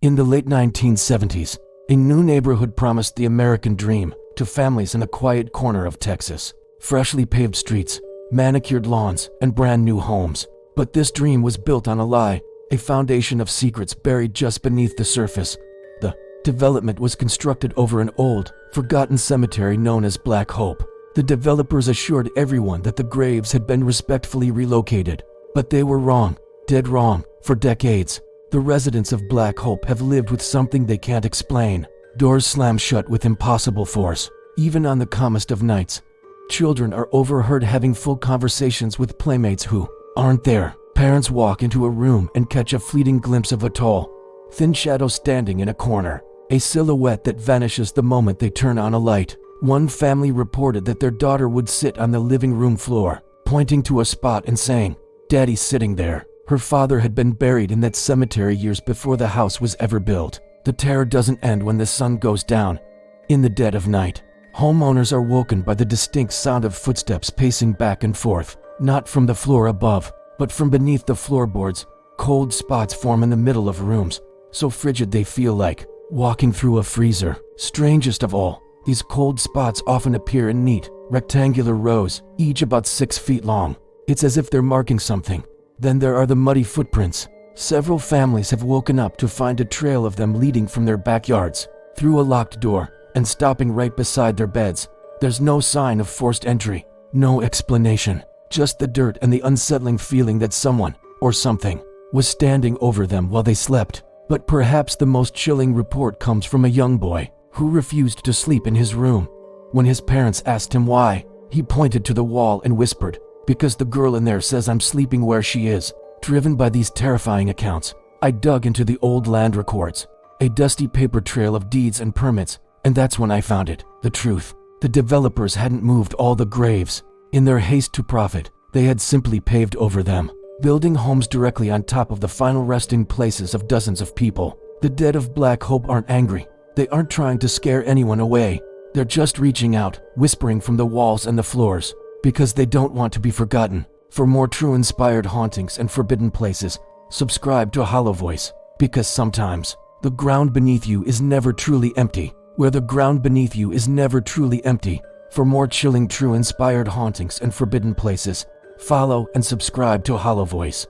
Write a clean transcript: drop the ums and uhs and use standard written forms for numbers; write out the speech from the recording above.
In the late 1970s, a new neighborhood promised the American dream to families in a quiet corner of Texas. Freshly paved streets, manicured lawns, and brand new homes. But this dream was built on a lie, a foundation of secrets buried just beneath the surface. The development was constructed over an old, forgotten cemetery known as Black Hope. The developers assured everyone that the graves had been respectfully relocated. But they were wrong, dead wrong. For decades, the residents of Black Hope have lived with something they can't explain. Doors slam shut with impossible force, even on the calmest of nights. Children are overheard having full conversations with playmates who aren't there. Parents walk into a room and catch a fleeting glimpse of a tall, thin shadow standing in a corner, a silhouette that vanishes the moment they turn on a light. One family reported that their daughter would sit on the living room floor, pointing to a spot and saying, "Daddy's sitting there." Her father had been buried in that cemetery years before the house was ever built. The terror doesn't end when the sun goes down. In the dead of night, homeowners are woken by the distinct sound of footsteps pacing back and forth, not from the floor above, but from beneath the floorboards. Cold spots form in the middle of rooms, so frigid they feel like walking through a freezer. Strangest of all, these cold spots often appear in neat, rectangular rows, each about 6 feet long. It's as if they're marking something. Then there are the muddy footprints. Several families have woken up to find a trail of them leading from their backyards, through a locked door, and stopping right beside their beds. There's no sign of forced entry, no explanation, just the dirt and the unsettling feeling that someone, or something, was standing over them while they slept. But perhaps the most chilling report comes from a young boy who refused to sleep in his room. When his parents asked him why, he pointed to the wall and whispered, "Because the girl in there says I'm sleeping where she is." Driven by these terrifying accounts, I dug into the old land records, a dusty paper trail of deeds and permits, and that's when I found it, the truth. The developers hadn't moved all the graves. In their haste to profit, they had simply paved over them, building homes directly on top of the final resting places of dozens of people. The dead of Black Hope aren't angry. They aren't trying to scare anyone away. They're just reaching out, whispering from the walls and the floors, because they don't want to be forgotten. For more true inspired hauntings and forbidden places, subscribe to Hollow Voice, because sometimes the ground beneath you is never truly empty. Where the ground beneath you is never truly empty. For more chilling true inspired hauntings and forbidden places, follow and subscribe to Hollow Voice.